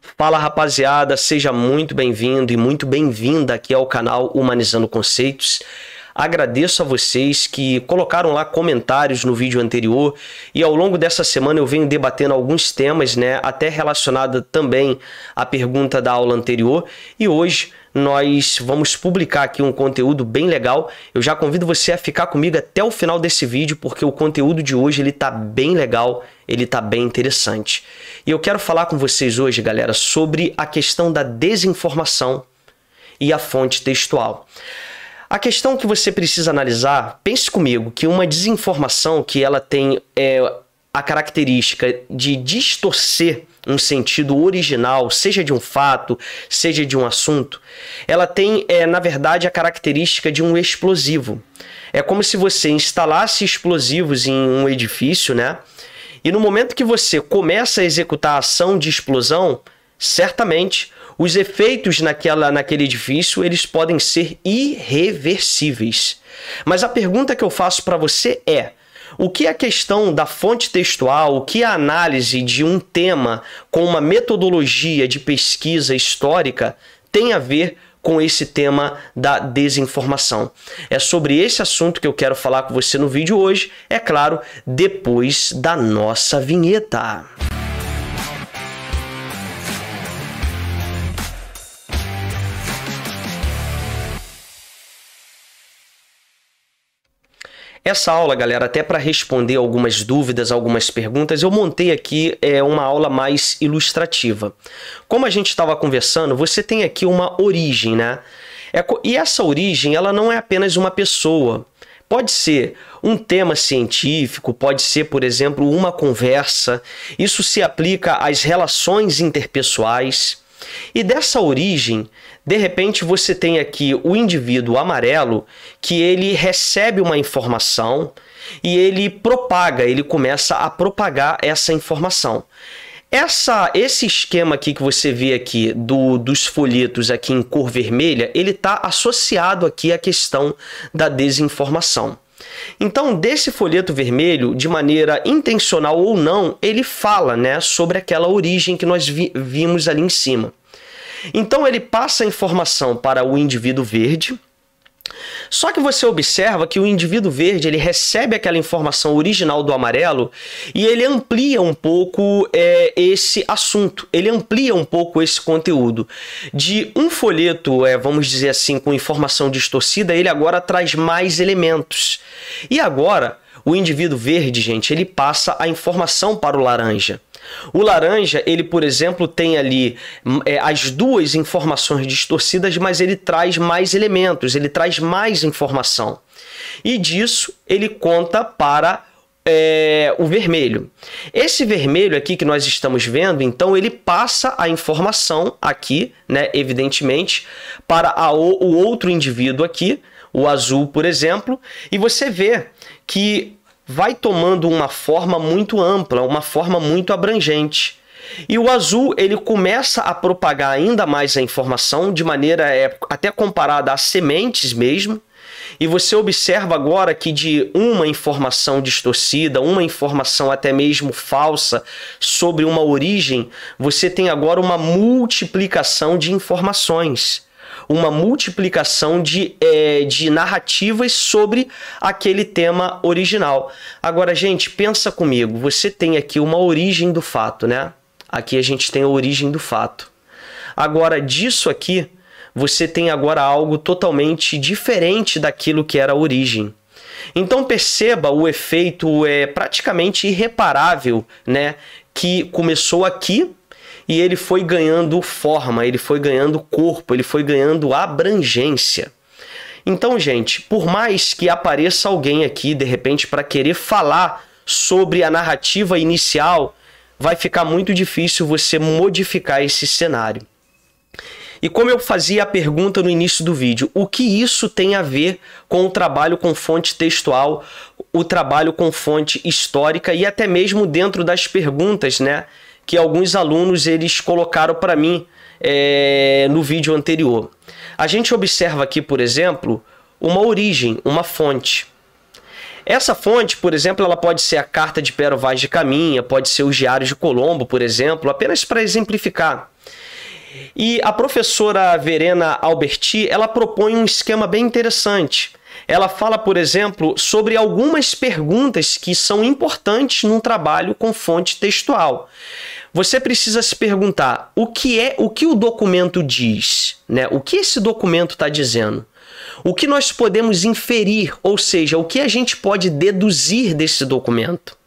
Fala rapaziada, seja muito bem-vindo e muito bem-vinda aqui ao canal Humanizando Conceitos. Agradeço a vocês que colocaram lá comentários no vídeo anterior e ao longo dessa semana eu venho debatendo alguns temas, né, até relacionado também à pergunta da aula anterior, e hoje nós vamos publicar aqui um conteúdo bem legal. Eu já convido você a ficar comigo até o final desse vídeo, porque o conteúdo de hoje ele tá bem legal, ele tá bem interessante. E eu quero falar com vocês hoje, galera, sobre a questão da desinformação e a fonte textual. A questão que você precisa analisar, pense comigo, que uma desinformação que ela tem a característica de distorcer um sentido original, seja de um fato, seja de um assunto, ela tem, na verdade, a característica de um explosivo. É como se você instalasse explosivos em um edifício, né? E no momento que você começa a executar a ação de explosão, certamente os efeitos naquele edifício eles podem ser irreversíveis. Mas a pergunta que eu faço para você é: o que a questão da fonte textual, o que a análise de um tema com uma metodologia de pesquisa histórica tem a ver com esse tema da desinformação? É sobre esse assunto que eu quero falar com você no vídeo hoje, é claro, depois da nossa vinheta. Essa aula, galera, até para responder algumas dúvidas, algumas perguntas, eu montei aqui uma aula mais ilustrativa. Como a gente estava conversando, você tem aqui uma origem, né? E essa origem, ela não é apenas uma pessoa. Pode ser um tema científico, pode ser, por exemplo, uma conversa. Isso se aplica às relações interpessoais. E dessa origem, de repente você tem aqui o indivíduo amarelo que ele recebe uma informação e ele propaga, ele começa a propagar essa informação. Esse esquema aqui que você vê aqui dos folhetos aqui em cor vermelha, ele está associado aqui à questão da desinformação. Então, desse folheto vermelho, de maneira intencional ou não, ele fala, né, sobre aquela origem que nós vimos ali em cima. Então, ele passa a informação para o indivíduo verde. Só que você observa que o indivíduo verde ele recebe aquela informação original do amarelo e ele amplia um pouco esse assunto, ele amplia um pouco esse conteúdo. De um folheto, vamos dizer assim, com informação distorcida, ele agora traz mais elementos. E agora, o indivíduo verde, gente, ele passa a informação para o laranja. O laranja, ele, por exemplo, tem ali as duas informações distorcidas, mas ele traz mais elementos, ele traz mais informação. E disso ele conta para o vermelho. Esse vermelho aqui que nós estamos vendo, então, ele passa a informação aqui, né, evidentemente, para o outro indivíduo aqui, o azul, por exemplo, e você vê que vai tomando uma forma muito ampla, uma forma muito abrangente. E o azul, ele começa a propagar ainda mais a informação de maneira até comparada a sementes mesmo. E você observa agora que de uma informação distorcida, uma informação até mesmo falsa sobre uma origem, você tem agora uma multiplicação de informações. Uma multiplicação de narrativas sobre aquele tema original. Agora, gente, pensa comigo. Você tem aqui uma origem do fato, né? Aqui a gente tem a origem do fato. Agora, disso aqui, você tem agora algo totalmente diferente daquilo que era a origem. Então, perceba o efeito praticamente irreparável, né? Que começou aqui, e ele foi ganhando forma, ele foi ganhando corpo, ele foi ganhando abrangência. Então, gente, por mais que apareça alguém aqui, de repente, para querer falar sobre a narrativa inicial, vai ficar muito difícil você modificar esse cenário. E como eu fazia a pergunta no início do vídeo, o que isso tem a ver com o trabalho com fonte textual, o trabalho com fonte histórica e até mesmo dentro das perguntas, né, que alguns alunos eles colocaram para mim no vídeo anterior. A gente observa aqui, por exemplo, uma origem, uma fonte. Essa fonte, por exemplo, ela pode ser a Carta de Pero Vaz de Caminha, pode ser os Diários de Colombo, por exemplo, apenas para exemplificar. E a professora Verena Alberti, ela propõe um esquema bem interessante. Ela fala, por exemplo, sobre algumas perguntas que são importantes num trabalho com fonte textual. Você precisa se perguntar o que o documento diz, né? O que esse documento está dizendo? O que nós podemos inferir, ou seja, o que a gente pode deduzir desse documento?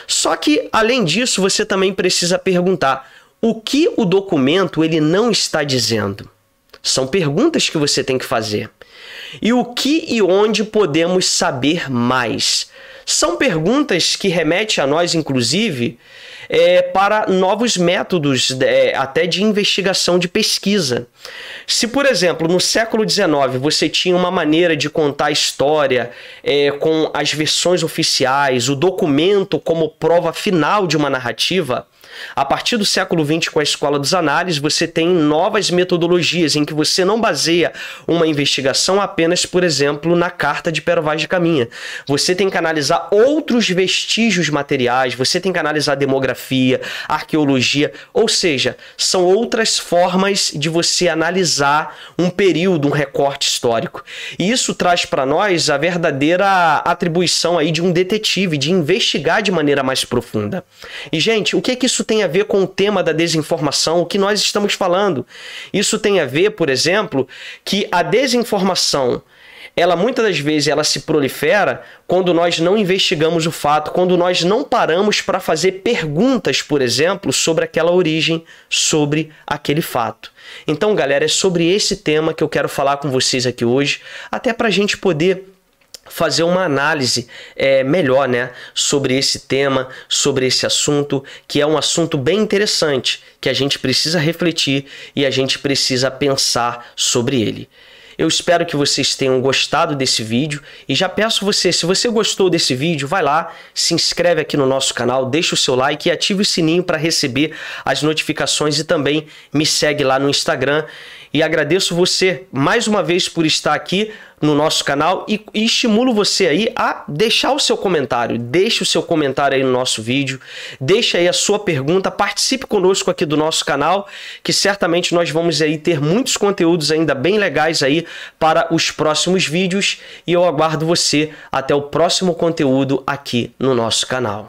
Só que, além disso, você também precisa perguntar o que o documento ele não está dizendo. São perguntas que você tem que fazer. E o que e onde podemos saber mais? São perguntas que remetem a nós, inclusive, para novos métodos até de investigação, de pesquisa. Se, por exemplo, no século XIX você tinha uma maneira de contar a história com as versões oficiais, o documento como prova final de uma narrativa, a partir do século XX, com a Escola dos Análises, você tem novas metodologias em que você não baseia uma investigação apenas, por exemplo, na Carta de Pero Vaz de Caminha. Você tem que analisar outros vestígios materiais, você tem que analisar demografia, arqueologia, ou seja, são outras formas de você analisar um período, um recorte histórico. E isso traz para nós a verdadeira atribuição aí de um detetive, de investigar de maneira mais profunda. E, gente, o que é que isso tem a ver com o tema da desinformação, o que nós estamos falando? Isso tem a ver, por exemplo, que a desinformação, ela muitas das vezes ela se prolifera quando nós não investigamos o fato, quando nós não paramos para fazer perguntas, por exemplo, sobre aquela origem, sobre aquele fato. Então, galera, é sobre esse tema que eu quero falar com vocês aqui hoje, até para a gente poder fazer uma análise melhor, né, sobre esse tema, sobre esse assunto, que é um assunto bem interessante, que a gente precisa refletir e a gente precisa pensar sobre ele. Eu espero que vocês tenham gostado desse vídeo e já peço você, se você gostou desse vídeo, vai lá, se inscreve aqui no nosso canal, deixa o seu like e ative o sininho para receber as notificações e também me segue lá no Instagram. E agradeço você mais uma vez por estar aqui no nosso canal e estimulo você aí a deixar o seu comentário. Deixe o seu comentário aí no nosso vídeo, deixe aí a sua pergunta, participe conosco aqui do nosso canal, que certamente nós vamos aí ter muitos conteúdos ainda bem legais aí para os próximos vídeos e eu aguardo você até o próximo conteúdo aqui no nosso canal.